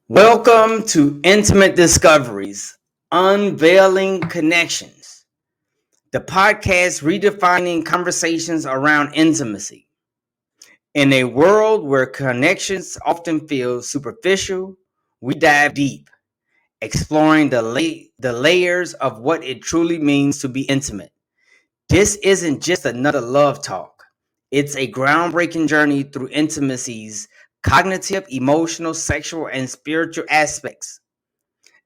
Welcome to Intimate Discoveries, Unveiling Connections, the podcast redefining conversations around intimacy. In a world where connections often feel superficial, we dive deep, exploring the layers of what it truly means to be intimate. This isn't just another love talk, it's a groundbreaking journey through intimacy's cognitive, emotional, sexual, and spiritual aspects.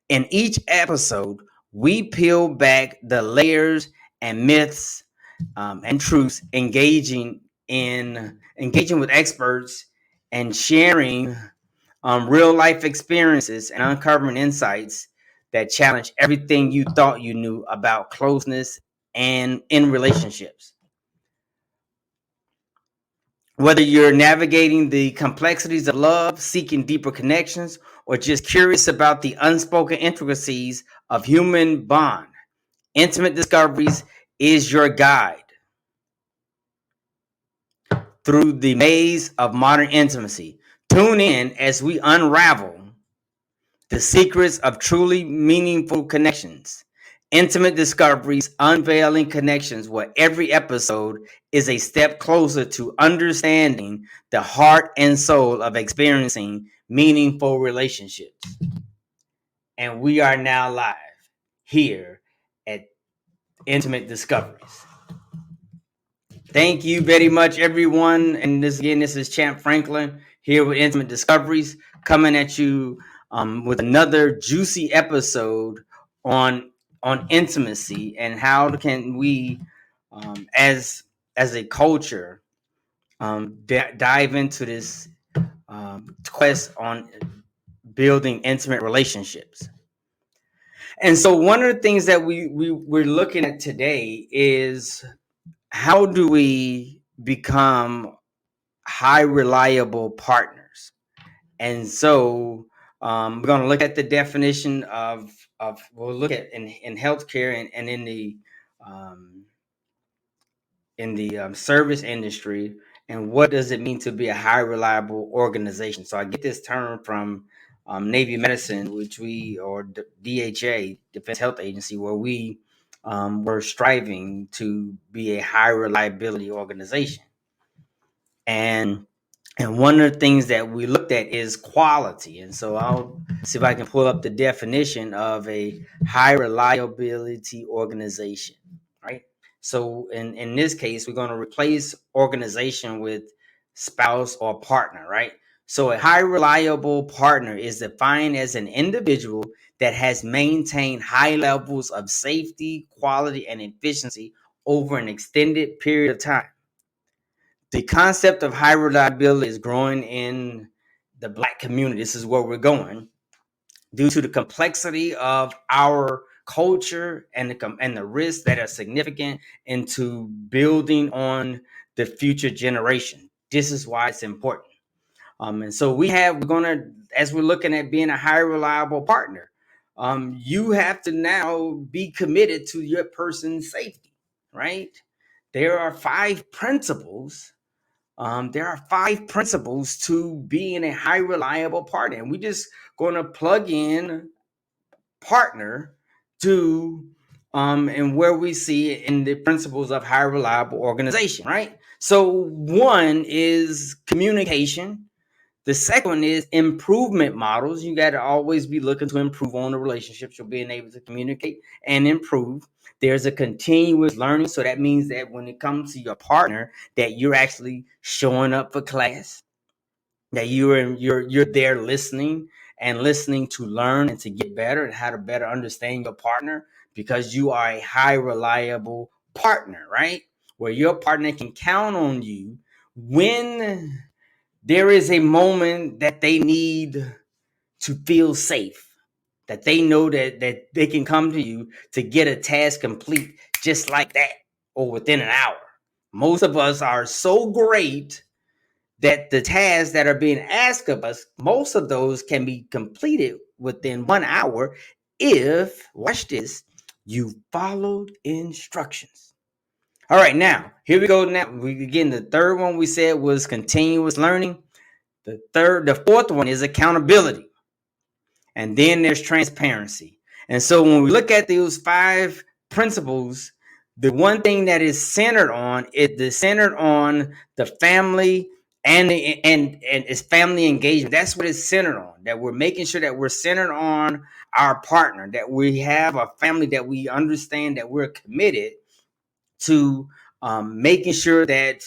In each episode, we peel back the layers and myths and truths, engaging with experts and sharing real life experiences and uncovering insights that challenge everything you thought you knew about closeness and in relationships. Whether you're navigating the complexities of love, seeking deeper connections, or just curious about the unspoken intricacies of human bond, Intimate Discoveries is your guide through the maze of modern intimacy. Tune in as we unravel the secrets of truly meaningful connections. Intimate Discoveries, Unveiling Connections, where every episode is a step closer to understanding the heart and soul of experiencing meaningful relationships. And we are now live here at Intimate Discoveries. Thank you very much, everyone. And this is Champ Franklin here with Intimate Discoveries, coming at you with another juicy episode on intimacy and how can we, as a culture, dive into this quest on building intimate relationships. And so, one of the things that we're looking at today is how do we become high reliable partners? And so we're going to look at the definition of we'll look at in healthcare and um, in the service industry, and what does it mean to be a high reliable organization. So I get this term from Navy Medicine, which or DHA, Defense Health Agency, where we were striving to be a high reliability organization. And one of the things that we looked at is quality. And so I'll see if I can pull up the definition of a high reliability organization, right? So in this case, we're going to replace organization with spouse or partner, right? So a high reliable partner is defined as an individual that has maintained high levels of safety, quality, and efficiency over an extended period of time. The concept of high reliability is growing in the Black community. This is where we're going due to the complexity of our culture and the risks that are significant into building on the future generation. This is why it's important. And so we're going to, as we're looking at being a high reliable partner, you have to now be committed to your person's safety, right? There are five principles to being a high reliable partner. And we just going to plug in partner to and where we see it in the principles of high reliable organization, right? So one is communication. The second one is improvement models. You got to always be looking to improve on the relationships. You're being able to communicate and improve. There's a continuous learning. So that means that when it comes to your partner, that you're actually showing up for class, that you're there listening to learn and to get better and how to better understand your partner, because you are a high reliable partner, right? Where your partner can count on you when there is a moment that they need to feel safe, that they know that they can come to you to get a task complete just like that or within an hour. Most of us are so great that the tasks that are being asked of us, most of those can be completed within 1 hour if, watch this, you followed instructions. All right, now here we go. Now again, the third one we said was continuous learning. The fourth one is accountability. And then there's transparency. And so when we look at those 5 principles, the one thing that is centered on the family and it's family engagement. That's what it's centered on. That we're making sure that we're centered on our partner, that we have a family, that we understand that we're committed to making sure that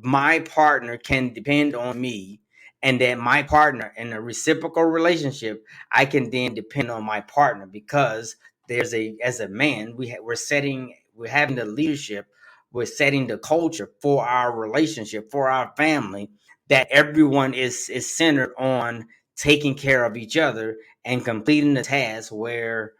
my partner can depend on me, and that my partner in a reciprocal relationship, I can then depend on my partner, because as a man, we're having the leadership, we're setting the culture for our relationship, for our family, that everyone is centered on taking care of each other and completing the task where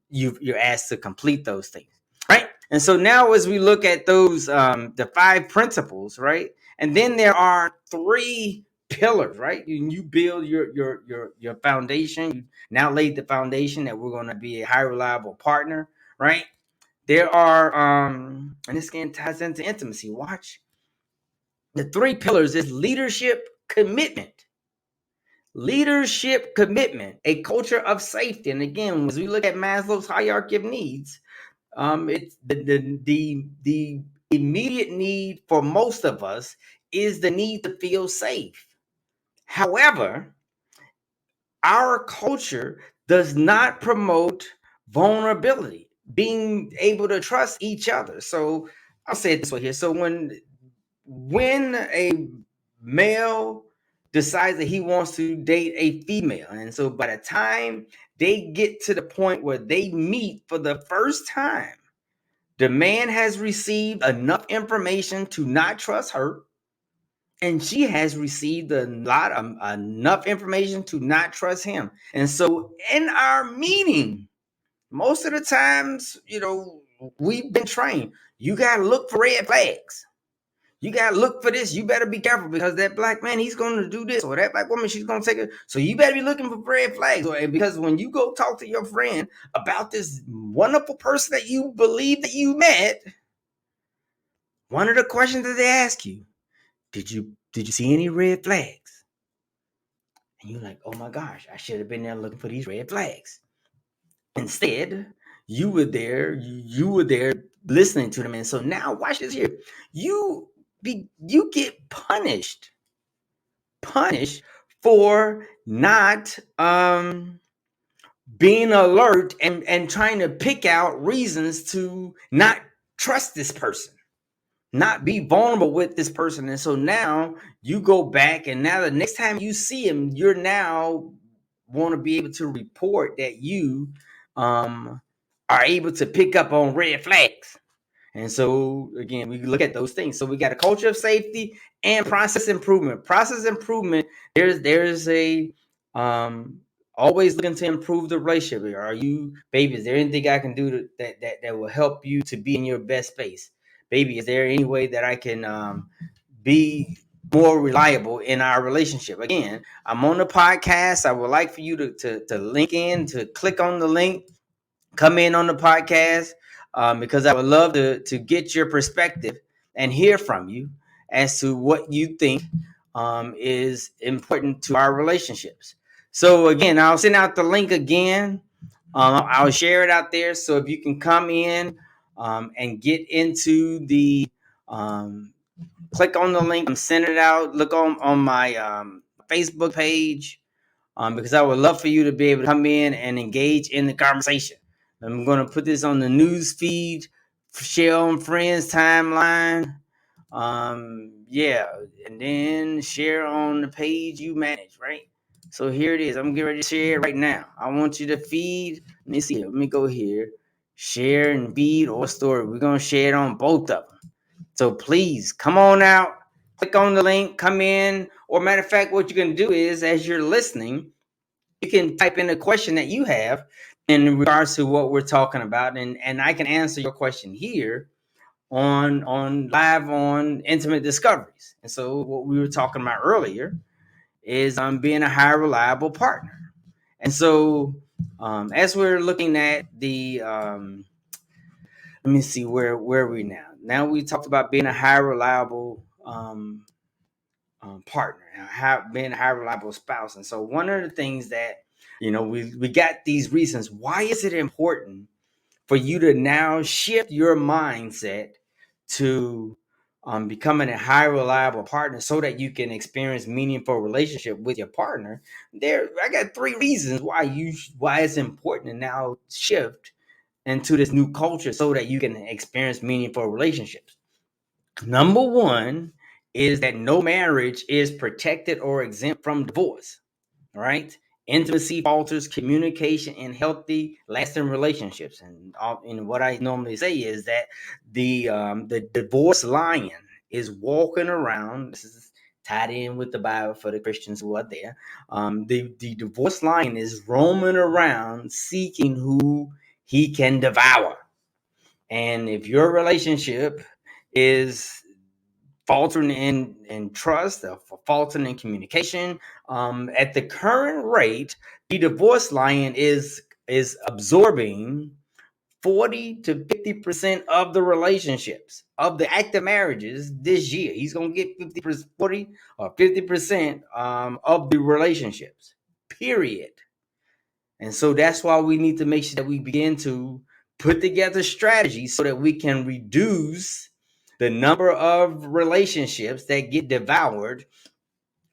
you're asked to complete those things, right? And so now, as we look at those, the 5 principles, right, and then there are 3 pillars, right? You build your foundation. You now laid the foundation that we're going to be a high reliable partner, right? There are, and this again ties into intimacy. Watch, the 3 pillars is leadership commitment, a culture of safety. And again, as we look at Maslow's hierarchy of needs, it's the immediate need for most of us is the need to feel safe. However, our culture does not promote vulnerability, being able to trust each other. So I'll say it this way here. So when a male decides that he wants to date a female, and so by the time they get to the point where they meet for the first time, the man has received enough information to not trust her, and she has received enough information to not trust him. And so in our meeting, most of the times, we've been trained. You gotta look for red flags. You gotta look for this. You better be careful, because that black man, he's gonna do this, or that black woman, she's gonna take it. So you better be looking for red flags. Because when you go talk to your friend about this wonderful person that you believe that you met, one of the questions that they ask you, did you see any red flags? And you're like, oh my gosh, I should have been there looking for these red flags. Instead, you were there listening to them. And so now watch this here. You get punished for not being alert and trying to pick out reasons to not trust this person, not be vulnerable with this person. And so now you go back, and now the next time you see him, you're now want to be able to report that you are able to pick up on red flags. And so again, we look at those things. So we got a culture of safety and process improvement. Process improvement. There's a always looking to improve the relationship. Are you, baby? Is there anything I can do that will help you to be in your best space, baby? Is there any way that I can be more reliable in our relationship? Again, I'm on the podcast. I would like for you to link in, to click on the link, come in on the podcast, because I would love to get your perspective and hear from you as to what you think is important to our relationships. So again, I'll send out the link again. I'll share it out there. So if you can come in and get into the click on the link, I'm sending it out. Look on my Facebook page, because I would love for you to be able to come in and engage in the conversation. I'm going to put this on the news feed, share on friends timeline, yeah, and then share on the page you manage, right? So here it is. I'm getting ready to share it right now. I want you to feed. Let me see. Let me go here. Share and feed or story. We're going to share it on both of them. So please come on out, click on the link, come in. Or matter of fact, what you can do is, as you're listening, you can type in a question that you have in regards to what we're talking about, and I can answer your question here on live on Intimate Discoveries. And so what we were talking about earlier is being a high reliable partner. And so as we're looking at the let me see, where are we now? Now we talked about being a high reliable partner, being a high reliable spouse. And so one of the things that we got these reasons. Why is it important for you to now shift your mindset to becoming a high reliable partner so that you can experience meaningful relationship with your partner? I got three reasons why it's important to now shift into this new culture so that you can experience meaningful relationships. Number one is that no marriage is protected or exempt from divorce. All right. Intimacy falters communication in healthy, lasting relationships. And what I normally say is that the divorce lion is walking around. This is tied in with the Bible for the Christians who are there. The divorce lion is roaming around seeking who he can devour. And if your relationship is faltering in trust, or faltering in communication, at the current rate, the divorce lion is absorbing 40 to 50% of the relationships of the active marriages this year. He's gonna get 50%, 40 or 50% of the relationships. Period. And so that's why we need to make sure that we begin to put together strategies so that we can reduce the number of relationships that get devoured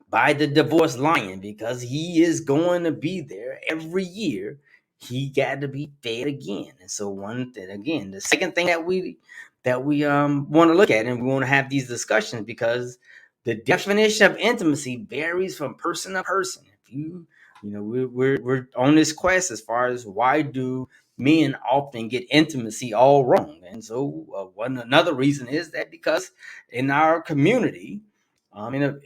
by the divorce lion, because he is going to be there every year. He got to be fed again. And so one thing again, the second thing that we want to look at, and we want to have these discussions, because the definition of intimacy varies from person to person. If we're on this quest as far as why do men often get intimacy all wrong. And so another reason is that because in our community, in a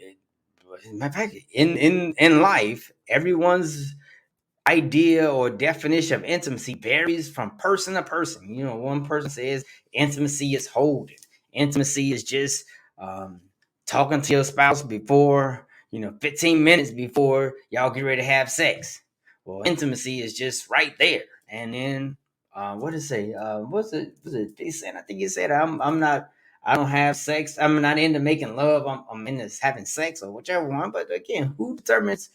matter of fact, in life, everyone's idea or definition of intimacy varies from person to person. One person says intimacy is holding. Intimacy is just talking to your spouse before, 15 minutes before y'all get ready to have sex. Well, intimacy is just right there. And then what did it say? Was it they said? I think he said I'm not. I don't have sex. I'm not into making love. I'm into having sex or whichever one. But again, who determines?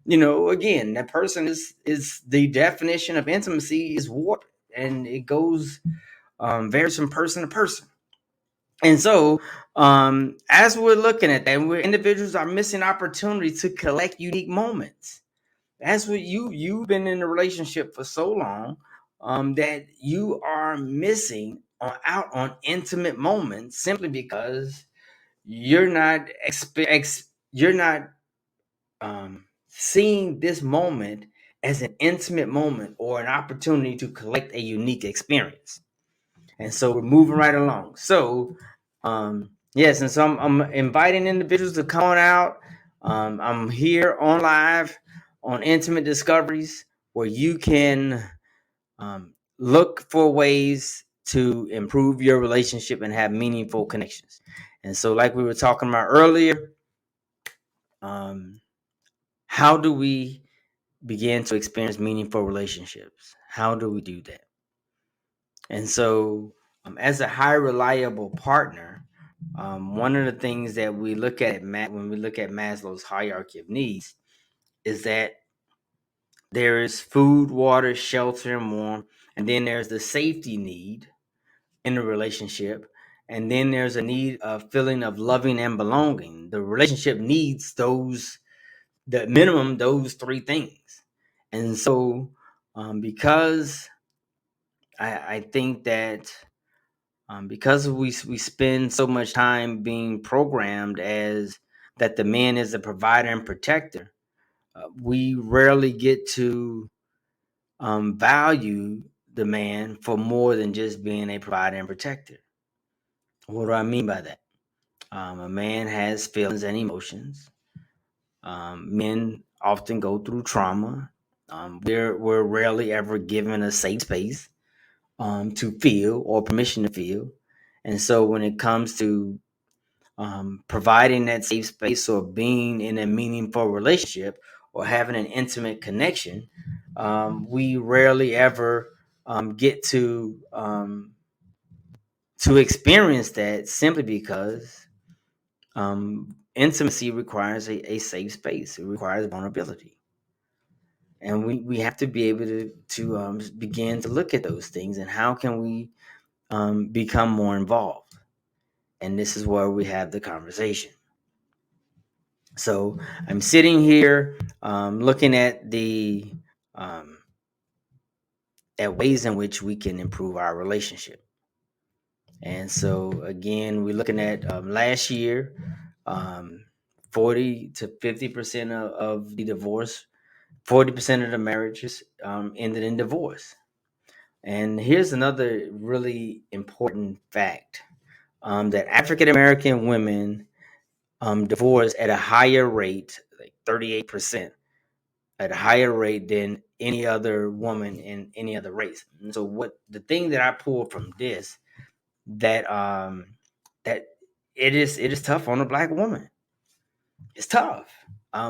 Again, that person is the definition of intimacy is warped, and it goes varies from person to person. And so, as we're looking at that, individuals are missing opportunity to collect unique moments. That's what you've been in a relationship for so long, that you are missing out on intimate moments simply because you're not you're not seeing this moment as an intimate moment or an opportunity to collect a unique experience. And so we're moving right along. So, yes, and so I'm inviting individuals to come on out. I'm here on live on Intimate Discoveries, where you can look for ways to improve your relationship and have meaningful connections. And so, like we were talking about earlier, how do we begin to experience meaningful relationships? How do we do that? And so, as a high reliable partner, one of the things that we look at when we look at Maslow's hierarchy of needs is that there is food, water, shelter, and warmth, and then there's the safety need in the relationship, and then there's a need of feeling of loving and belonging. The relationship needs the minimum those three things. And so, because I think that because we spend so much time being programmed as that the man is a provider and protector, we rarely get to value the man for more than just being a provider and protector. What do I mean by that? A man has feelings and emotions. Men often go through trauma. We're rarely ever given a safe space to feel or permission to feel. And so when it comes to providing that safe space or being in a meaningful relationship or having an intimate connection, we rarely ever get to experience that, simply because intimacy requires a safe space. It requires vulnerability. And we have to be able to begin to look at those things, and how can we become more involved. And this is where we have the conversation. So I'm sitting here looking at the um, at ways in which we can improve our relationship. And so again, we're looking at last year, um, 40 to 50% of the divorce, 40% of the marriages ended in divorce. And here's another really important fact, that African American women divorce at a higher rate, like 38%, at a higher rate than any other woman in any other race. And so, what the thing that I pulled from this, that that it is tough on a black woman. It's tough.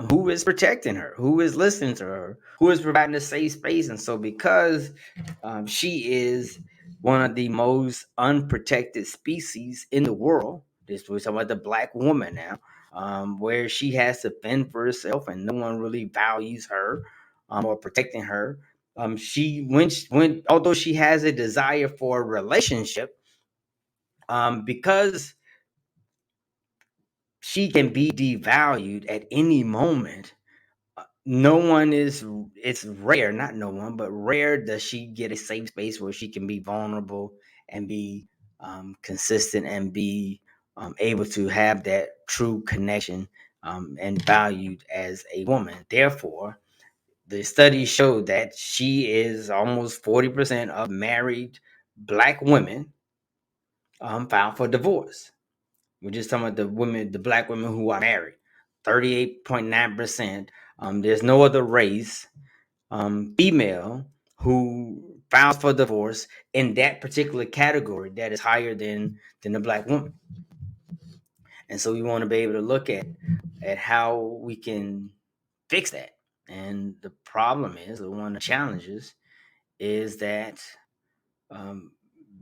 Who is protecting her? Who is listening to her? Who is providing a safe space? And so, because she is one of the most unprotected species in the world, this we're talking about the black woman now, where she has to fend for herself, and no one really values her or protecting her. She when although she has a desire for a relationship, because she can be devalued at any moment. No one is, it's rare, not no one, but rare does she get a safe space where she can be vulnerable and be consistent and be able to have that true connection and valued as a woman. Therefore, the studies show that she is almost 40% of married black women filed for divorce. We're just talking about the women, the black women who are married. 38.9%. There's no other race, female, who files for divorce in that particular category that is higher than the black woman. And so we want to be able to look at how we can fix that. And the problem is, or one of the challenges, is that um,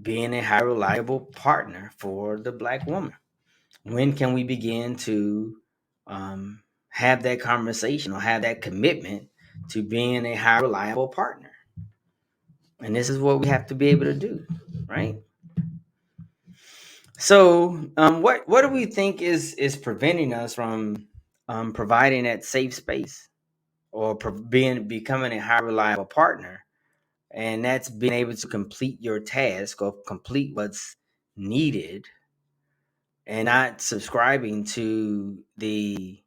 being a high reliable partner for the black woman. When can we begin to have that conversation or have that commitment to being a high reliable partner? And this is what we have to be able to do, right? So, what do we think is preventing us from providing that safe space, or becoming a high reliable partner? And that's being able to complete your task or complete what's needed, and not subscribing to the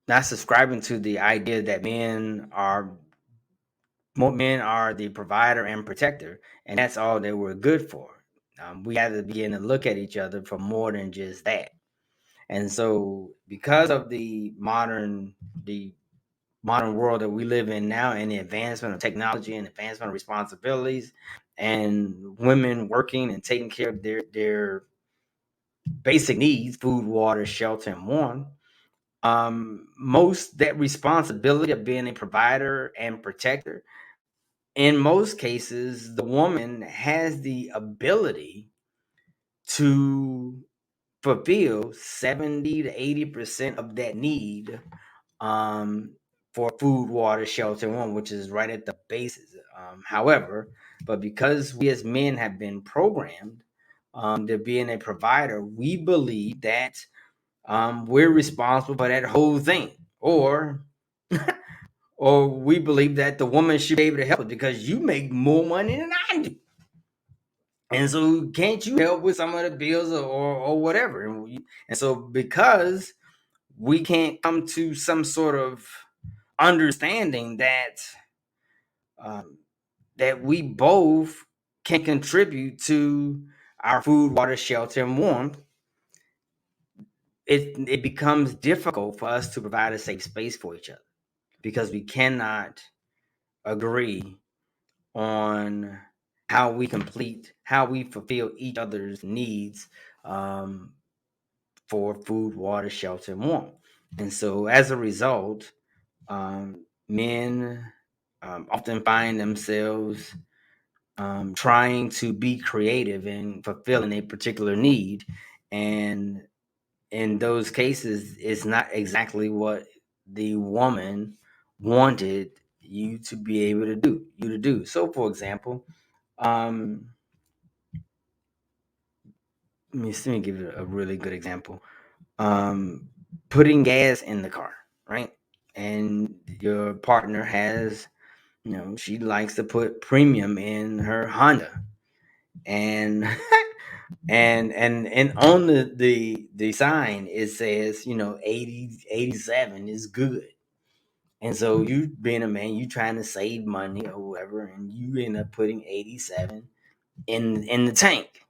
not subscribing to the idea that men are the provider and protector, and that's all that we're good for. We have to begin to look at each other for more than just that. And so, because of the modern world that we live in now, and the advancement of technology and advancement of responsibilities, and women working and taking care of their basic needs, food, water, shelter, and warmth, most that responsibility of being a provider and protector, in most cases the woman has the ability to fulfill 70 to 80% of that need, um, for food, water, shelter, and warmth, which is right at the basis. However, but because we as men have been programmed to being a provider, we believe that we're responsible for that whole thing, or we believe that the woman should be able to help us because you make more money than I do, and so can't you help with some of the bills, or whatever? And so, because we can't come to some sort of understanding um, that we both can contribute to our food, water, shelter, and warmth, it becomes difficult for us to provide a safe space for each other, because we cannot agree on how we fulfill each other's needs, um, for food, water, shelter, and warmth. And so, as a result, men often find themselves trying to be creative in fulfilling a particular need, and in those cases, it's not exactly what the woman wanted you to be able to do. So, for example, um, let me give you a really good example. Um, Putting gas in the car, right? And your partner has, she likes to put premium in her Honda, and and on the sign it says, 80 87 is good. And so you being a man, you trying to save money or whatever, and you end up putting 87 in the tank,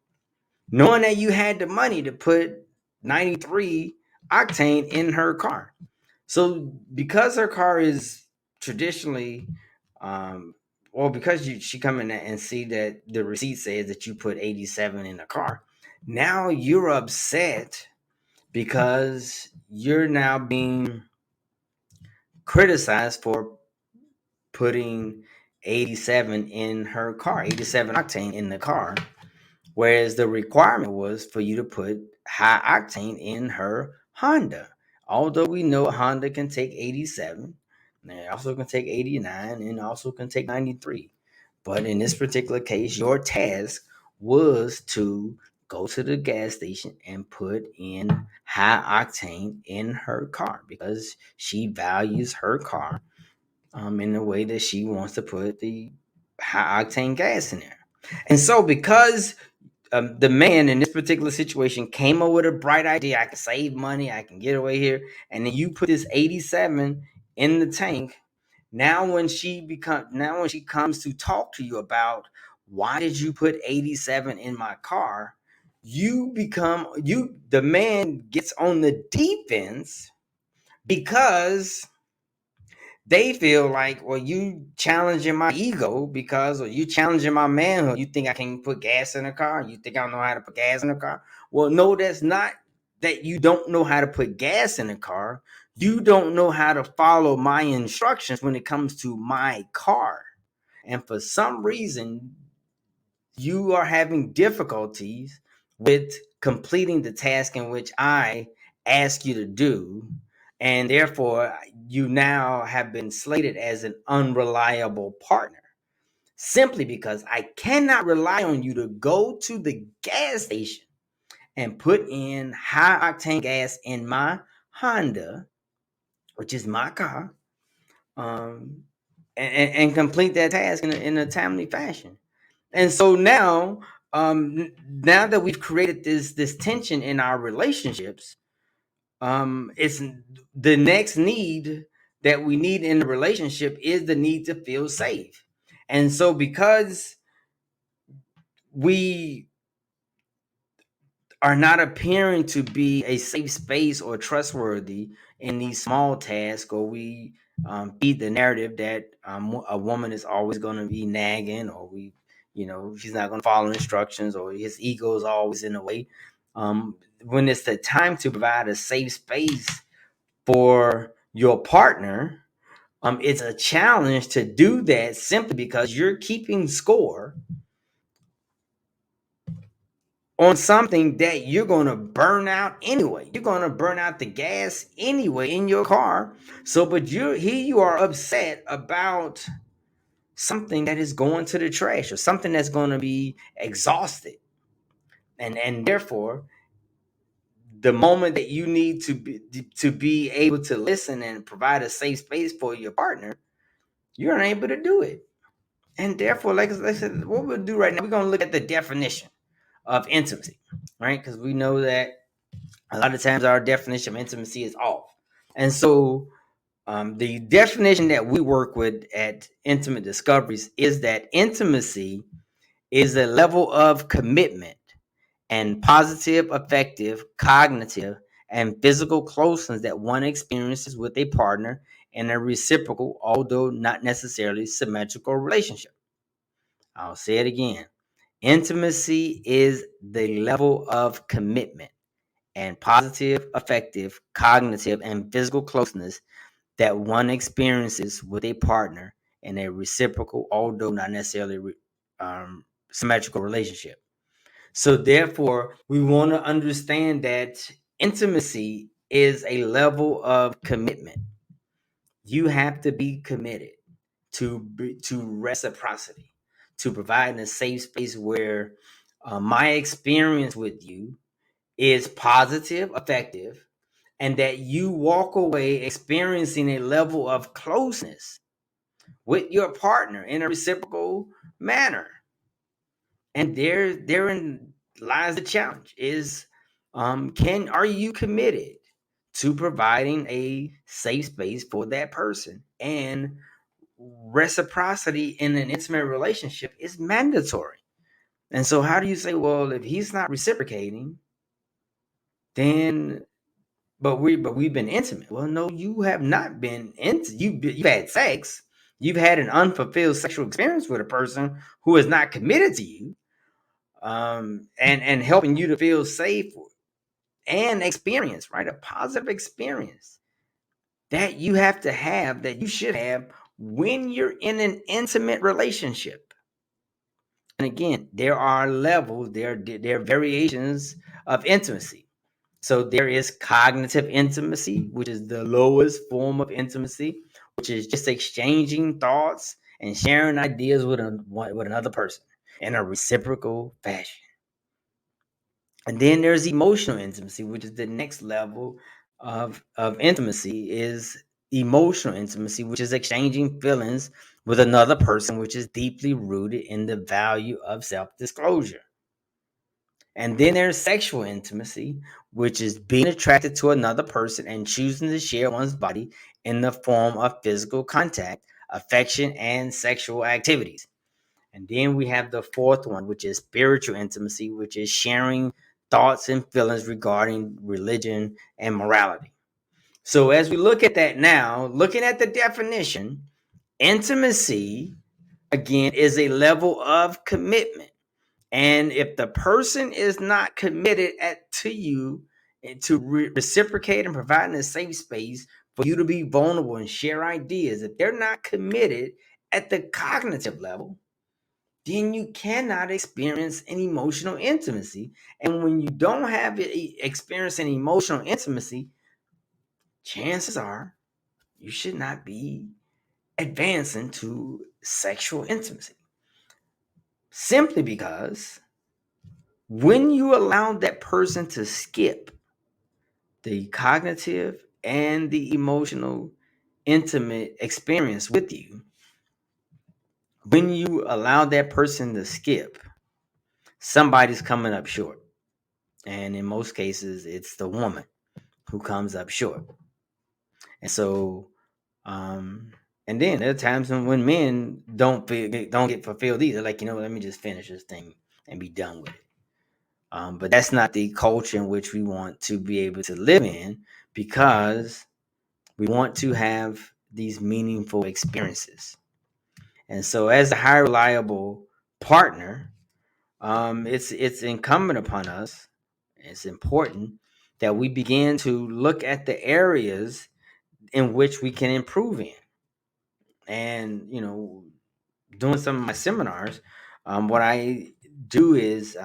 knowing that you had the money to put 93 octane in her car. So because her car is traditionally, or because she come in and see that the receipt says that you put 87 in the car, now you're upset because you're now being criticized for putting 87 in her car, 87 octane in the car, whereas the requirement was for you to put high octane in her Honda. Although we know a Honda can take 87, and it also can take 89, and also can take 93. But in this particular case, your task was to go to the gas station and put in high octane in her car because she values her car, in the way that she wants to put the high octane gas in there. And so, because the man in this particular situation came up with a bright idea, I can save money, I can get away here, and then you put this 87 in the tank. Now when she comes to talk to you about why did you put 87 in my car, the man gets on the defense because they feel like, well, you challenging my ego or you challenging my manhood. You think I can put gas in a car? You think I don't know how to put gas in a car? Well, no, that's not that you don't know how to put gas in a car. You don't know how to follow my instructions when it comes to my car. And for some reason, you are having difficulties with completing the task in which I ask you to do, and therefore you now have been slated as an unreliable partner simply because I cannot rely on you to go to the gas station and put in high octane gas in my Honda, which is my car, um, and complete that task in a timely fashion. And so now, now that we've created this tension in our relationships, it's the next need that we need in the relationship is the need to feel safe. And so, because we are not appearing to be a safe space or trustworthy in these small tasks, or we feed the narrative that a woman is always going to be nagging, or she's not going to follow instructions, or his ego is always in the way. When it's the time to provide a safe space for your partner, it's a challenge to do that simply because you're keeping score on something that you're going to burn out anyway. You're going to burn out the gas anyway in your car. So, but you are upset about something that is going to the trash, or something that's going to be exhausted. And therefore, the moment that you need to be able to listen and provide a safe space for your partner, you're unable to do it. And therefore, like I said, what we'll do right now, we're going to look at the definition of intimacy, right? Because we know that a lot of times our definition of intimacy is off. And so, the definition that we work with at Intimate Discoveries is that intimacy is a level of commitment and positive, effective, cognitive, and physical closeness that one experiences with a partner in a reciprocal, although not necessarily symmetrical relationship. I'll say it again. Intimacy is the level of commitment and positive, effective, cognitive, and physical closeness that one experiences with a partner in a reciprocal, although not necessarily symmetrical relationship. So, therefore, we want to understand that intimacy is a level of commitment. You have to be committed to reciprocity, to providing a safe space where my experience with you is positive, effective, and that you walk away experiencing a level of closeness with your partner in a reciprocal manner. And therein lies the challenge: is can are you committed to providing a safe space for that person? And reciprocity in an intimate relationship is mandatory. And so how do you say, well, if he's not reciprocating, then we've been intimate? Well, no, you have not been intimate. You've had sex. You've had an unfulfilled sexual experience with a person who is not committed to you, and helping you to feel safe and experience, right, a positive experience that you have to have, that you should have when you're in an intimate relationship. And again, there are levels, there are variations of intimacy. So there is cognitive intimacy, which is the lowest form of intimacy, which is just exchanging thoughts and sharing ideas with another person in a reciprocal fashion. And then there's emotional intimacy, which is the next level of intimacy, is emotional intimacy, which is exchanging feelings with another person, which is deeply rooted in the value of self-disclosure. And then there's sexual intimacy, which is being attracted to another person and choosing to share one's body in the form of physical contact, affection, and sexual activities. And then we have the fourth one, which is spiritual intimacy, which is sharing thoughts and feelings regarding religion and morality. So as we look at that now, looking at the definition, intimacy, again, is a level of commitment. And if the person is not committed to you and to reciprocate and providing a safe space for you to be vulnerable and share ideas, if they're not committed at the cognitive level, then you cannot experience an emotional intimacy. And when you don't have experience an emotional intimacy, chances are you should not be advancing to sexual intimacy. Simply because when you allow that person to skip the cognitive and the emotional intimate experience with you, when you allow that person to skip, somebody's coming up short. And in most cases, it's the woman who comes up short. And so, and then there are times when men don't get fulfilled either. Like, let me just finish this thing and be done with it. But that's not the culture in which we want to be able to live in, because we want to have these meaningful experiences. And so, as a high reliable partner, it's incumbent upon us. It's important that we begin to look at the areas in which we can improve in. And doing some of my seminars, what I do is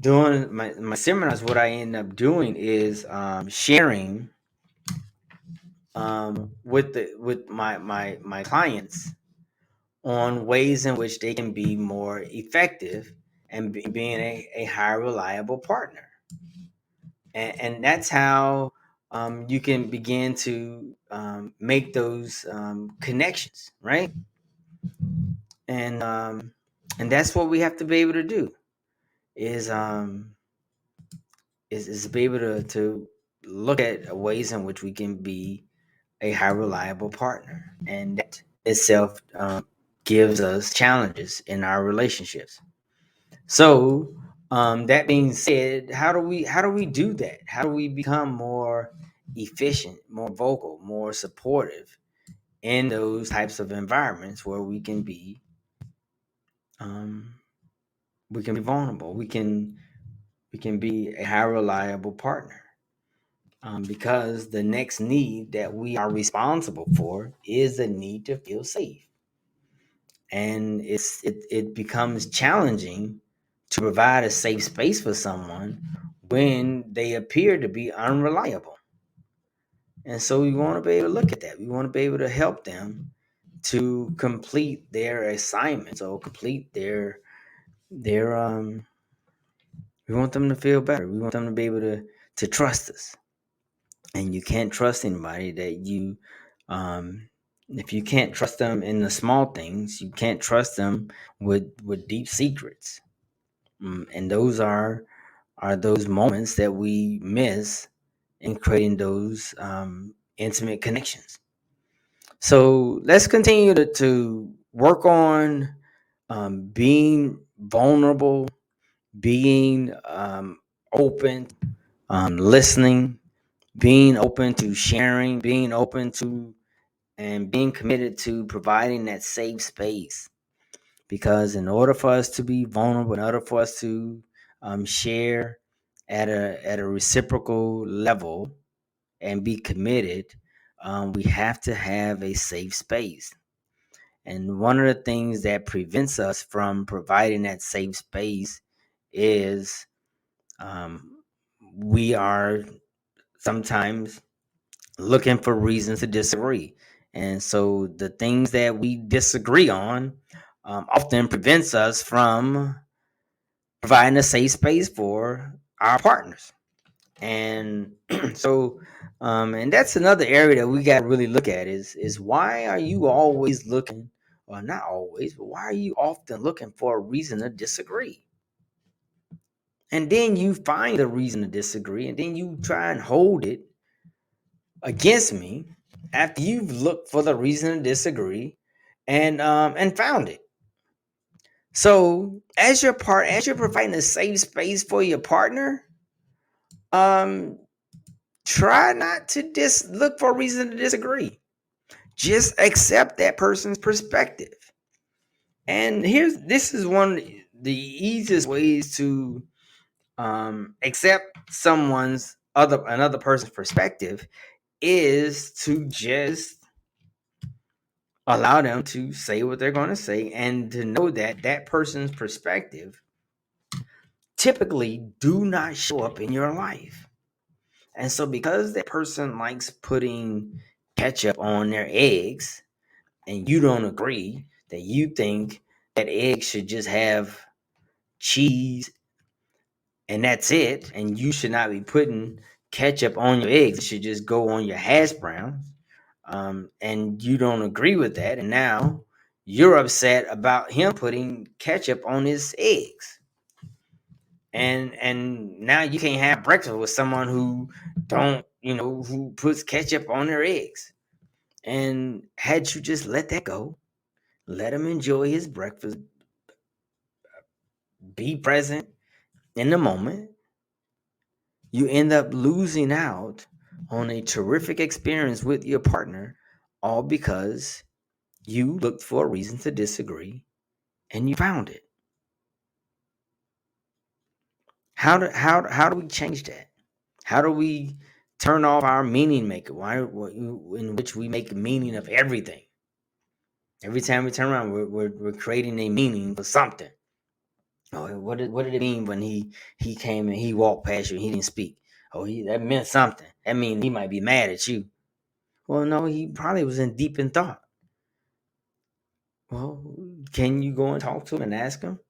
doing my seminars, what I end up doing is sharing with my clients on ways in which they can be more effective and being a high reliable partner. And that's how you can begin to make those connections, right? And that's what we have to be able to do, is be able to look at ways in which we can be a high reliable partner, and that itself gives us challenges in our relationships. So that being said, how do we do that? How do we become more efficient, more vocal, more supportive in those types of environments where um, we can be vulnerable, we can be a high reliable partner, because the next need that we are responsible for is the need to feel safe. And it becomes challenging to provide a safe space for someone when they appear to be unreliable. And so we want to be able to look at that. We want to be able to help them to complete their assignments or complete their. We want them to feel better. We want them to be able to trust us. And you can't trust anybody that you if you can't trust them in the small things, you can't trust them with deep secrets. And those are those moments that we miss in creating those intimate connections. So let's continue to work on being vulnerable, being open, listening, being open to sharing, being open to and being committed to providing that safe space. Because in order for us to be vulnerable, in order for us to share at a reciprocal level and be committed, we have to have a safe space. And one of the things that prevents us from providing that safe space is we are sometimes looking for reasons to disagree. And so the things that we disagree on often prevents us from providing a safe space for our partners. And so and that's another area that we got to really look at is why are you always looking, or not always, but why are you often looking for a reason to disagree? And then you find a reason to disagree, and then you try and hold it against me after you've looked for the reason to disagree and found it. So as you're providing a safe space for your partner, um try not to look for a reason to disagree. Just accept that person's perspective. And this is one of the easiest ways to accept another person's perspective, is to just allow them to say what they're going to say, and to know that that person's perspective typically do not show up in your life. And so because that person likes putting ketchup on their eggs and you don't agree, that you think that egg should just have cheese and that's it, and you should not be putting ketchup on your eggs, it should just go on your hash browns, and you don't agree with that, and now you're upset about him putting ketchup on his eggs, and now you can't have breakfast with someone who who puts ketchup on their eggs. And had you just let that go, let him enjoy his breakfast, be present in the moment, you end up losing out on a terrific experience with your partner, all because you looked for a reason to disagree and you found it. How do we change that? How do we turn off our meaning maker? In which we make meaning of everything? Every time we turn around, we're creating a meaning for something. Oh, what did it mean when he came and he walked past you and he didn't speak? Oh, that meant something. That means he might be mad at you. Well, no, he probably was in deep in thought. Well, can you go and talk to him and ask him?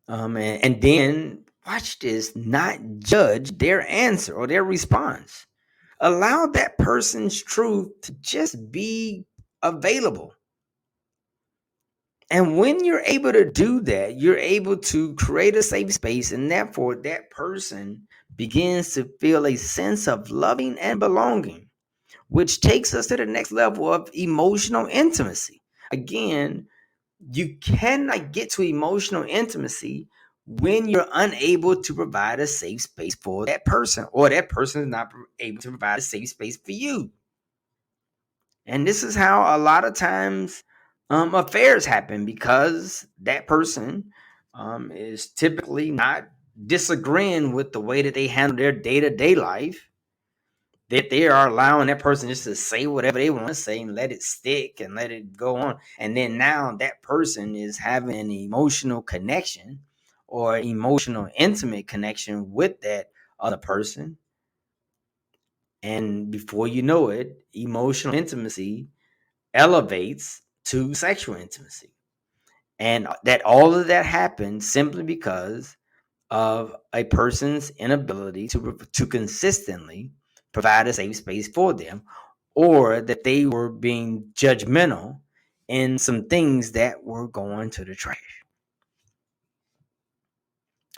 And then watch this, not judge their answer or their response. Allow that person's truth to just be available. And when you're able to do that, you're able to create a safe space, and therefore that person begins to feel a sense of loving and belonging, which takes us to the next level of emotional intimacy. Again, you cannot get to emotional intimacy when you're unable to provide a safe space for that person, or that person is not able to provide a safe space for you. And this is how a lot of times affairs happen, because that person is typically not disagreeing with the way that they handle their day-to-day life, that they are allowing that person just to say whatever they want to say and let it stick and let it go on. And then now that person is having an emotional connection or emotional intimate connection with that other person. And before you know it, emotional intimacy elevates to sexual intimacy. And that all of that happens simply because of a person's inability to consistently provide a safe space for them, or that they were being judgmental in some things that were going to the trash.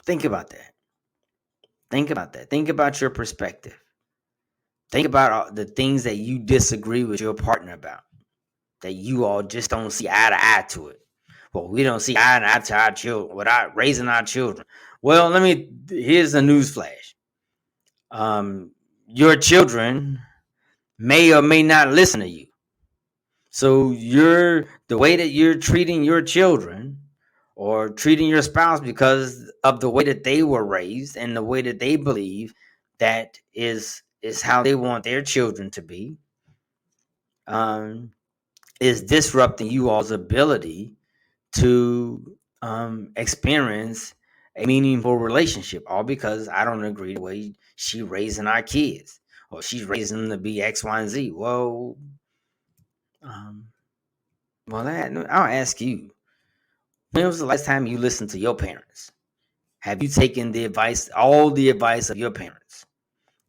Think about that. Think about that. Think about your perspective. Think about the things that you disagree with your partner about, that you all just don't see eye to eye to it. Well, we don't see eye to eye to our children without raising our children. Well, here's a news flash. Your children may or may not listen to you. So the way that you're treating your children or treating your spouse because of the way that they were raised and the way that they believe that is how they want their children to be, is disrupting you all's ability to experience a meaningful relationship, all because I don't agree the way she raising our kids, or she's raising them to be X, Y, and Z. Um, I'll ask you, when was the last time you listened to your parents? Have you taken all the advice of your parents?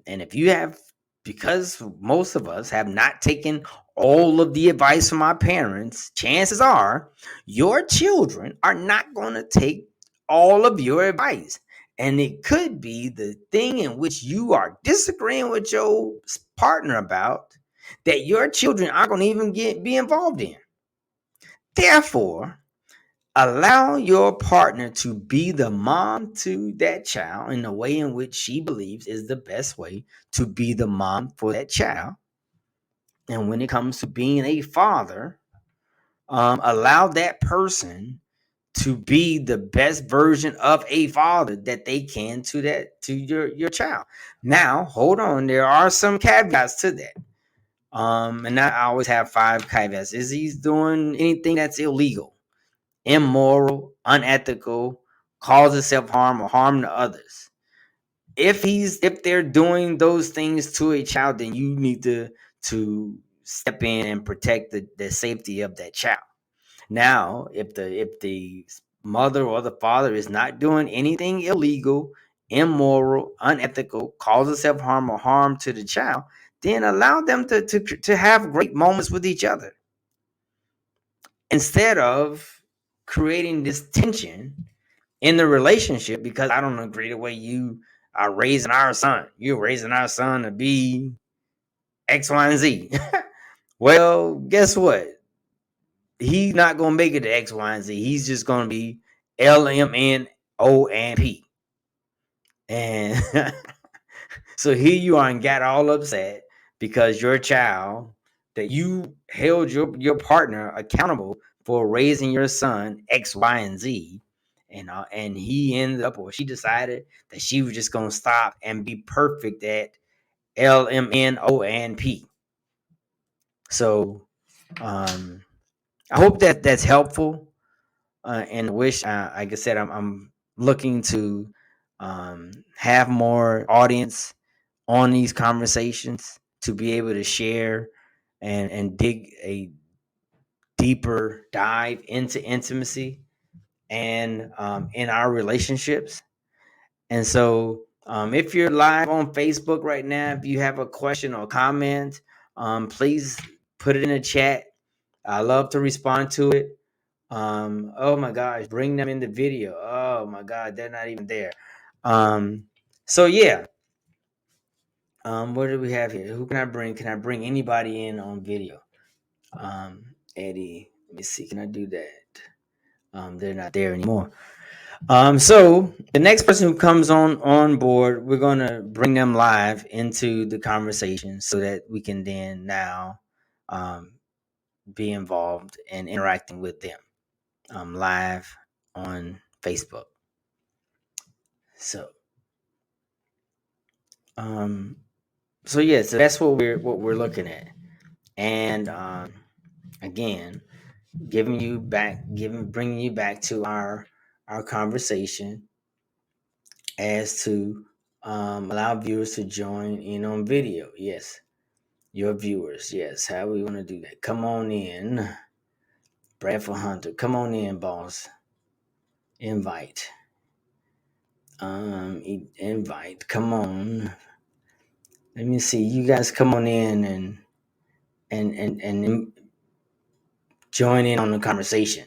And if you have, because most of us have not taken all of the advice from our parents, chances are your children are not going to take all of your advice. And it could be the thing in which you are disagreeing with your partner about that your children aren't going to even be involved in. Therefore, allow your partner to be the mom to that child in the way in which she believes is the best way to be the mom for that child. And when it comes to being a father, allow that person to be the best version of a father that they can to your child. Now, hold on, there are some caveats to that. And I always have 5 caveats. Is he doing anything that's illegal, immoral, unethical, causes self-harm or harm to others? If they're doing those things to a child, then you need to step in and protect the safety of that child. Now, if the mother or the father is not doing anything illegal, immoral, unethical, causes self-harm or harm to the child, then allow them to have great moments with each other, instead of creating this tension in the relationship because I don't agree the way you are raising our son. You're raising our son to be X, Y, and Z. Well, guess what? He's not gonna make it to X, Y, and Z. He's just gonna be L, M, N, O, and P. And so here you are and got all upset because your child, that you held your partner accountable for raising your son X, Y, and Z, and he ended up, or she decided that she was just gonna stop and be perfect at L, M, N, O, and P. So I hope that that's helpful. And wish, like I said, I'm looking to have more audience on these conversations to be able to share and dig a deeper dive into intimacy and in our relationships. And so, if you're live on Facebook right now, if you have a question or comment, please put it in the chat. I love to respond to it. Oh my gosh, bring them in the video. Oh my God, they're not even there. So yeah. What do we have here? Who can I bring? Can I bring anybody in on video? Eddie, let me see. Can I do that? They're not there anymore. So the next person who comes on board, we're gonna bring them live into the conversation so that we can then now be involved and interacting with them live on Facebook. So so yeah, so that's what we're looking at. And again, bringing you back to our conversation as to Allow viewers to join in on video. Yes, your viewers. Yes, how we want to do that? Come on in, Bradford Hunter. Come on in, boss. Invite. Invite. Come on. Let me see. You guys come on in and join in on the conversation.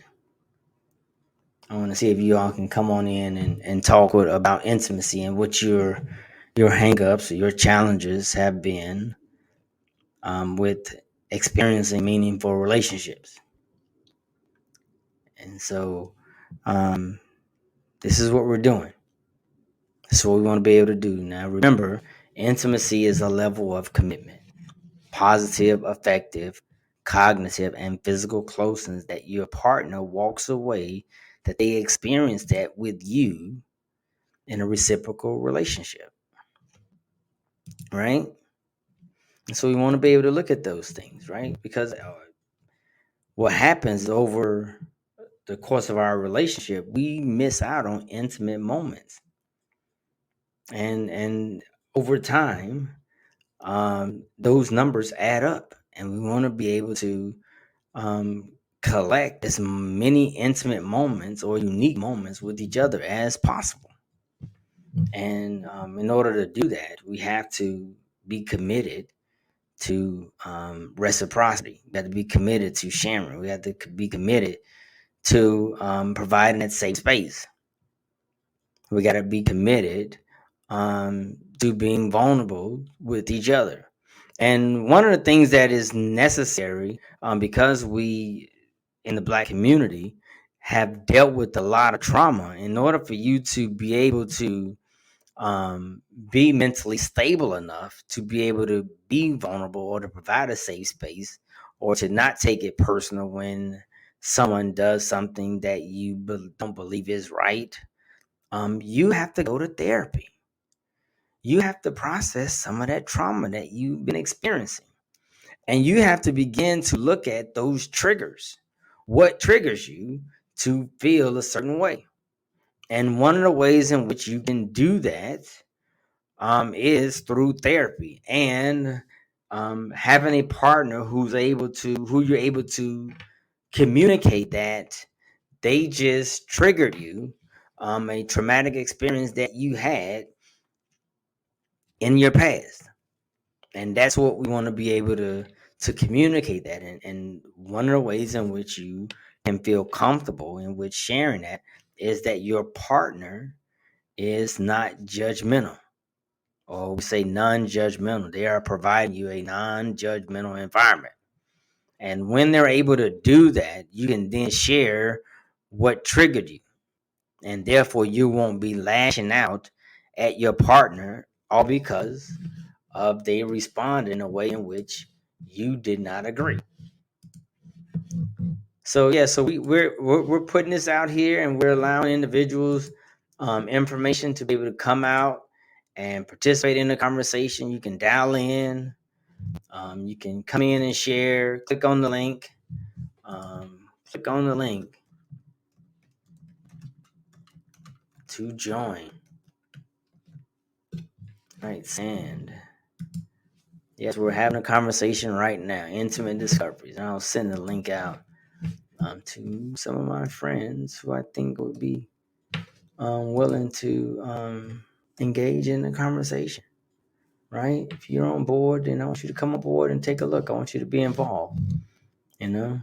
I want to see if you all can come on in and talk about intimacy and what your hangups or your challenges have been with experiencing meaningful relationships. And so this is what we're doing. This is what we want to be able to do. Now, remember, intimacy is a level of commitment, positive, effective, cognitive, and physical closeness that your partner walks away that they experience that with you in a reciprocal relationship, right? And so we want to be able to look at those things, right? Because what happens over the course of our relationship, we miss out on intimate moments, and over time, those numbers add up, and we want to be able to um, collect as many intimate moments or unique moments with each other as possible. And in order to do that, we have to be committed to reciprocity. We have to be committed to sharing. We have to be committed to providing that safe space. We got to be committed to being vulnerable with each other. And one of the things that is necessary, because we in the Black community have dealt with a lot of trauma, in order for you to be able to um, be mentally stable enough to be able to be vulnerable or to provide a safe space or to not take it personal when someone does something that you don't believe is right, you have to go to therapy. You have to process some of that trauma that you've been experiencing. And you have to begin to look at those triggers. What triggers you to feel a certain way? And one of the ways in which you can do that is through therapy and having a partner who you're able to communicate that they just triggered you, a traumatic experience that you had in your past. And that's what we want to be able to communicate that. And one of the ways in which you can feel comfortable in which sharing that is that your partner is not judgmental, or we say non-judgmental. They are providing you a non-judgmental environment. And when they're able to do that, you can then share what triggered you. And therefore you won't be lashing out at your partner all because of they respond in a way in which you did not agree. So yeah, so we're putting this out here, and we're allowing individuals information to be able to come out and participate in the conversation. You can dial in, you can come in and share. Click on the link. Click on the link to join. Right, sand. Yes, we're having a conversation right now. Intimate discoveries. And I'll send the link out to some of my friends who I think would be willing to engage in the conversation. Right? If you're on board, then I want you to come on board and take a look. I want you to be involved. You know,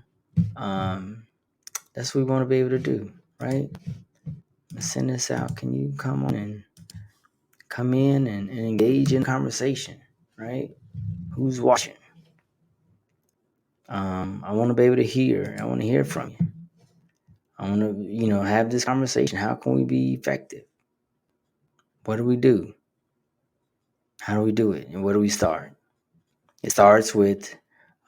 that's what we want to be able to do. Right? Let's send this out. Can you come on and come in and engage in conversation? Right? Who's watching? I want to be able to hear. I want to hear from you. I want to, have this conversation. How can we be effective? What do we do? How do we do it? And where do we start? It starts with,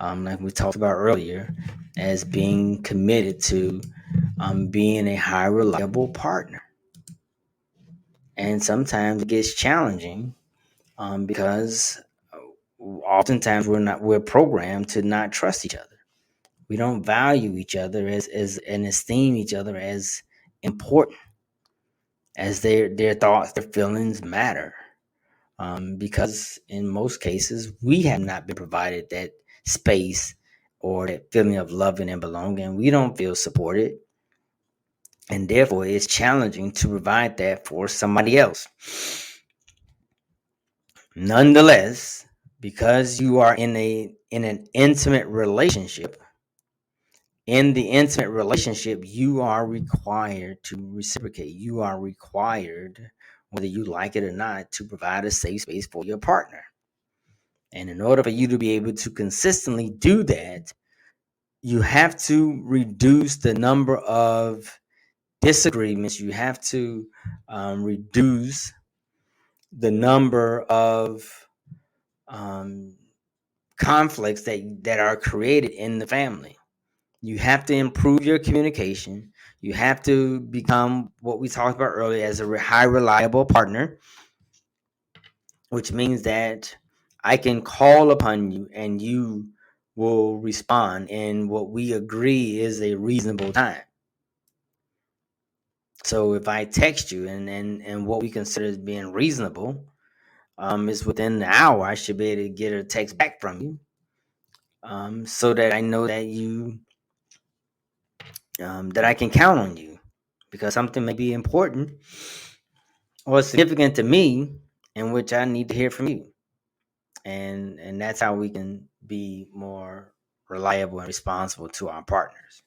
like we talked about earlier, as being committed to being a high reliable partner. And sometimes it gets challenging because oftentimes we're programmed to not trust each other. We don't value each other as and esteem each other as important as their thoughts, their feelings matter. because in most cases we have not been provided that space or that feeling of loving and belonging. We don't feel supported, and therefore it's challenging to provide that for somebody else. Nonetheless, because you are in an intimate relationship, in the intimate relationship, you are required to reciprocate. You are required, whether you like it or not, to provide a safe space for your partner. And in order for you to be able to consistently do that, you have to reduce the number of disagreements. You have to reduce the number of um, conflicts that are created in the family. You have to improve your communication. You have to become what we talked about earlier as a high reliable partner, which means that I can call upon you and you will respond in what we agree is a reasonable time. So if I text you and what we consider as being reasonable is within the hour, I should be able to get a text back from you, so that I know that that I can count on you, because something may be important or significant to me in which I need to hear from you. And that's how we can be more reliable and responsible to our partners.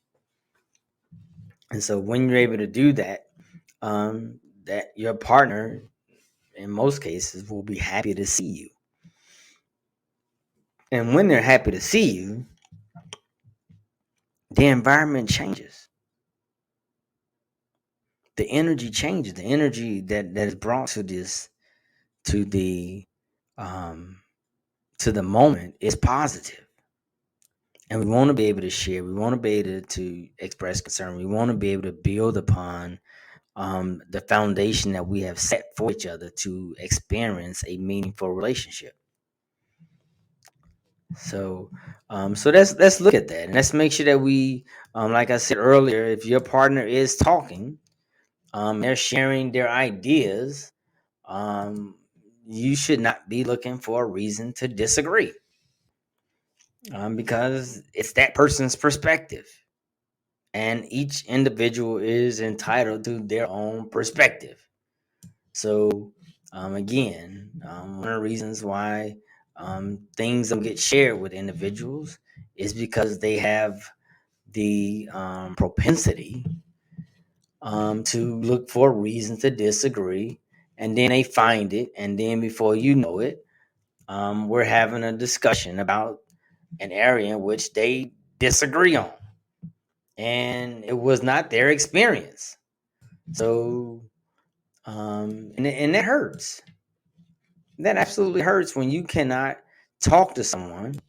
And so when you're able to do that, that your partner in most cases will be happy to see you. And when they're happy to see you, the environment changes. The energy changes. The energy that is brought to this, to the um to the moment, is positive. And we want to be able to share. We want to be able to express concern. We want to be able to build upon the foundation that we have set for each other to experience a meaningful relationship. So, so let's look at that, and let's make sure that we, like I said earlier, if your partner is talking, they're sharing their ideas, um, you should not be looking for a reason to disagree, because it's that person's perspective. And each individual is entitled to their own perspective. So, one of the reasons why things don't get shared with individuals is because they have the propensity to look for reasons to disagree, and then they find it, and then before you know it, we're having a discussion about an area in which they disagree on, and it was not their experience. So, and that hurts. That absolutely hurts when you cannot talk to someone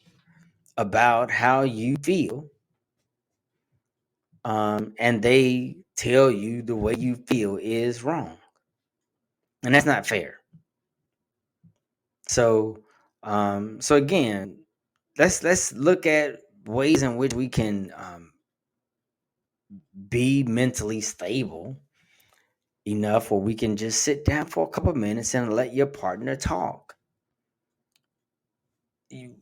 about how you feel, and they tell you the way you feel is wrong, and that's not fair. So, so again, let's look at ways in which we can be mentally stable enough where we can just sit down for a couple of minutes and let your partner talk. You,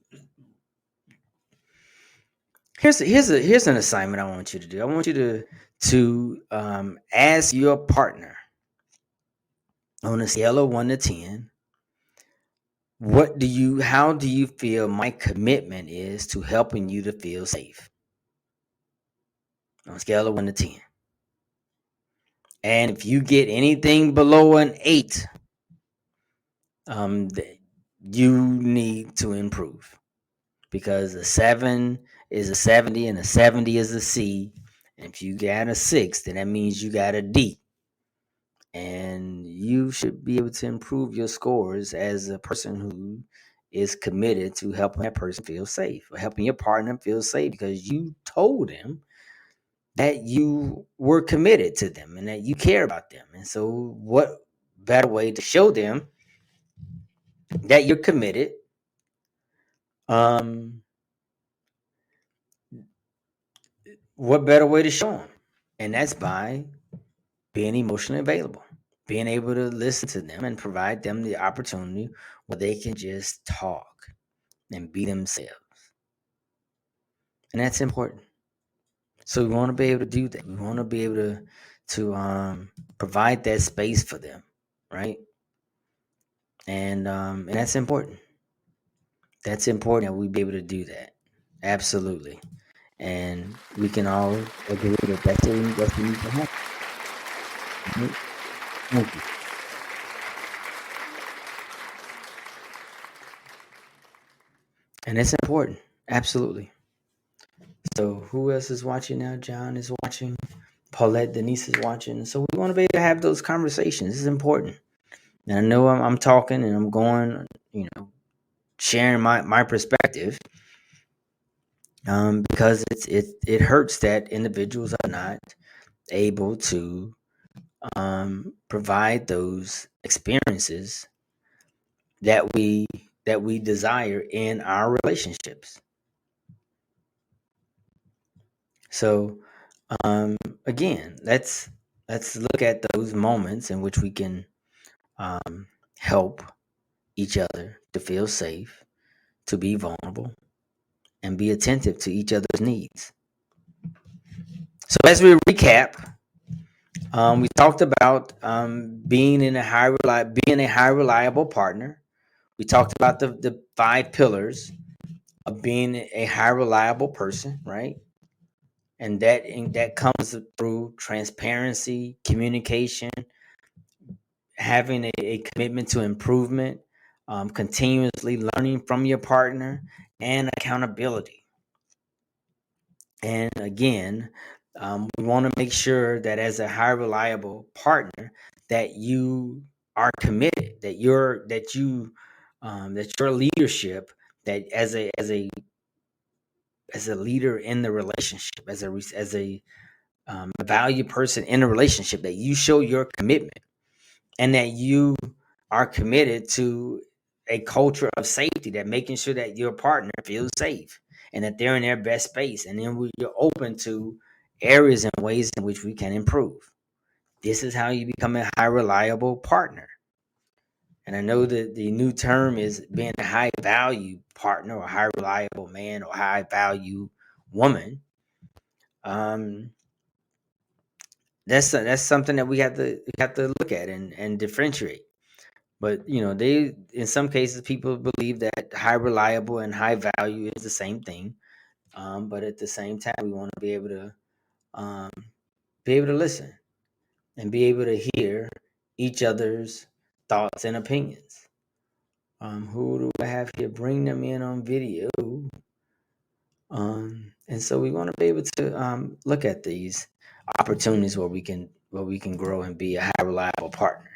here's an assignment I want you to do. I want you to ask your partner on a scale of 1 to 10, how do you feel my commitment is to helping you to feel safe, on a scale of 1 to 10. And if you get anything below an 8, you need to improve, because a 7 is a 70 and a 70 is a C. And if you got a 6, then that means you got a D. And you should be able to improve your scores as a person who is committed to helping that person feel safe, or helping your partner feel safe, because you told them that you were committed to them and that you care about them. And so what better way to show them that you're committed, um what better way to show them? And that's by being emotionally available, being able to listen to them and provide them the opportunity where they can just talk and be themselves. And that's important. So we want to be able to do that. We want to be able to provide that space for them, right? And that's important. That's important that we be able to do that. Absolutely. And we can all agree that that's what needs to happen. Right? Thank you. And it's important. Absolutely. So who else is watching now? John is watching. Paulette, Denise is watching. So we want to be able to have those conversations. This is important. And I know I'm talking and I'm going, sharing my perspective, because it hurts that individuals are not able to provide those experiences that we desire in our relationships. So again, let's look at those moments in which we can help each other to feel safe, to be vulnerable, and be attentive to each other's needs. So as we recap, we talked about being a high reliable partner. We talked about the 5 pillars of being a high reliable person, right? And that comes through transparency, communication, having a commitment to improvement, continuously learning from your partner, and accountability. And again, we want to make sure that as a high reliable partner, that you are committed, that your leadership, that as a leader in the relationship, as a valued person in a relationship, that you show your commitment and that you are committed to a culture of safety, that making sure that your partner feels safe and that they're in their best space. And then you're open to areas and ways in which we can improve. This is how you become a high reliable partner. And I know that the new term is being a high value partner, or high reliable man, or high value woman. Um, that's something that we have to look at and differentiate. But they in some cases people believe that high reliable and high value is the same thing. But at the same time, we want to um, be able to listen and be able to hear each other's thoughts and opinions. Who do I have here? Bring them in on video. And so we want to be able to look at these opportunities where we can grow and be a high reliable partner.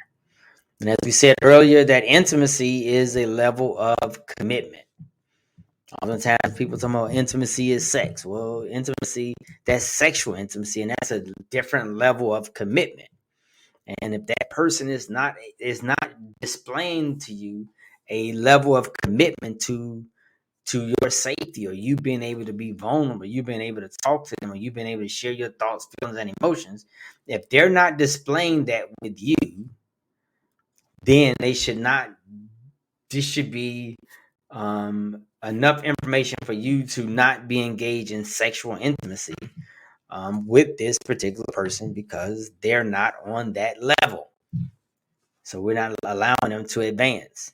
And as we said earlier, that intimacy is a level of commitment. Oftentimes people talk about intimacy is sex. Well, intimacy, that's sexual intimacy, and that's a different level of commitment. And if that person is not displaying to you a level of commitment to your safety, or you being able to be vulnerable, you being able to talk to them, or you being able to share your thoughts, feelings, and emotions, if they're not displaying that with you, then they should not. This should be enough information for you to not be engaged in sexual intimacy with this particular person, because they're not on that level. So we're not allowing them to advance.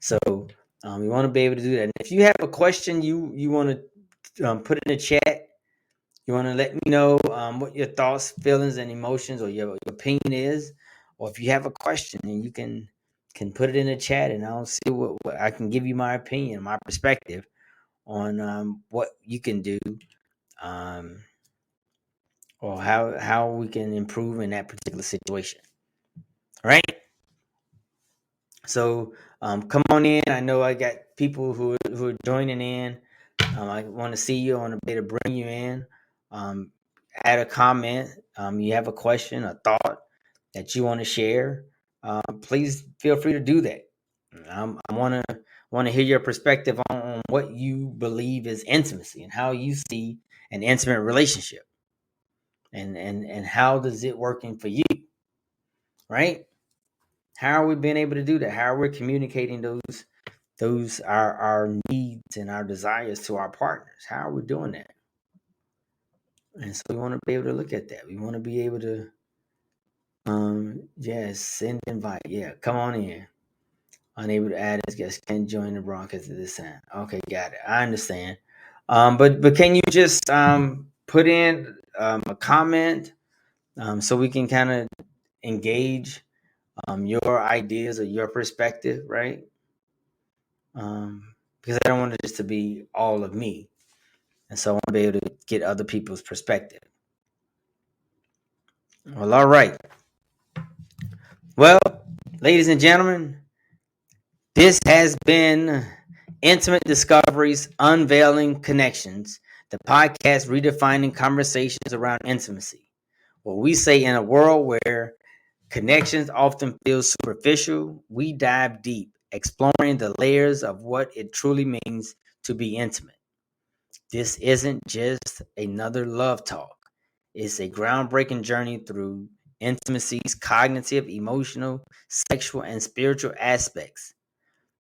So we want to be able to do that. And if you have a question you want to put in the chat, you want to let me know what your thoughts, feelings, and emotions, or your opinion is, or if you have a question, and you can put it in the chat, and I'll see what I can give you my opinion, my perspective on what you can do, um, or how we can improve in that particular situation. All right. So come on in. I know I got people who are joining in. I want to see you. I want to be able to bring you in. Um, Add a comment. You have a question, a thought that you want to share. Please feel free to do that. I want to hear your perspective on what you believe is intimacy and how you see an intimate relationship, and how does it working for you. right? How are we being able to do that? How are we communicating those our needs and our desires to our partners? How are we doing that? And so we want to be able to look at that. We want to be able to yes, send invite. Yeah, come on in. Unable to add as guest, can join the broadcast at this time. Okay, got it. I understand. But can you just put in a comment so we can kind of engage your ideas or your perspective, right? Because I don't want it just to be all of me, and so I want to be able to get other people's perspective. Well, all right. Well, ladies and gentlemen, this has been Intimate Discoveries, Unveiling Connections, the podcast redefining conversations around intimacy. What we say in a world where connections often feel superficial, we dive deep, exploring the layers of what it truly means to be intimate. This isn't just another love talk. It's a groundbreaking journey through intimacy's cognitive, emotional, sexual, and spiritual aspects.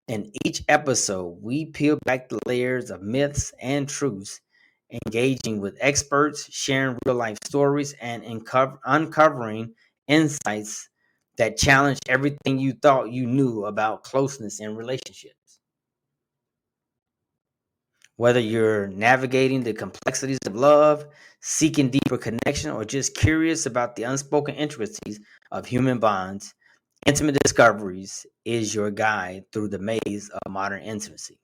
In each episode, we peel back the layers of myths and truths, engaging with experts, sharing real life stories, and uncovering insights that challenge everything you thought you knew about closeness in relationships. Whether you're navigating the complexities of love, seeking deeper connection, or just curious about the unspoken intricacies of human bonds, Intimate Discoveries is your guide through the maze of modern intimacy.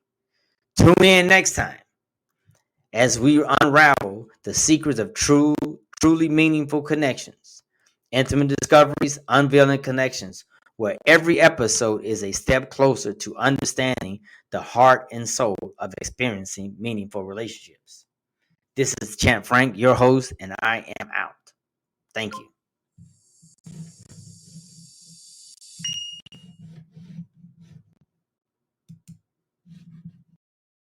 Tune in next time as we unravel the secrets of truly meaningful connections. Intimate Discoveries, Unveiling Connections, where every episode is a step closer to understanding the heart and soul of experiencing meaningful relationships. This is Champ Frank, your host, and I am out. Thank you.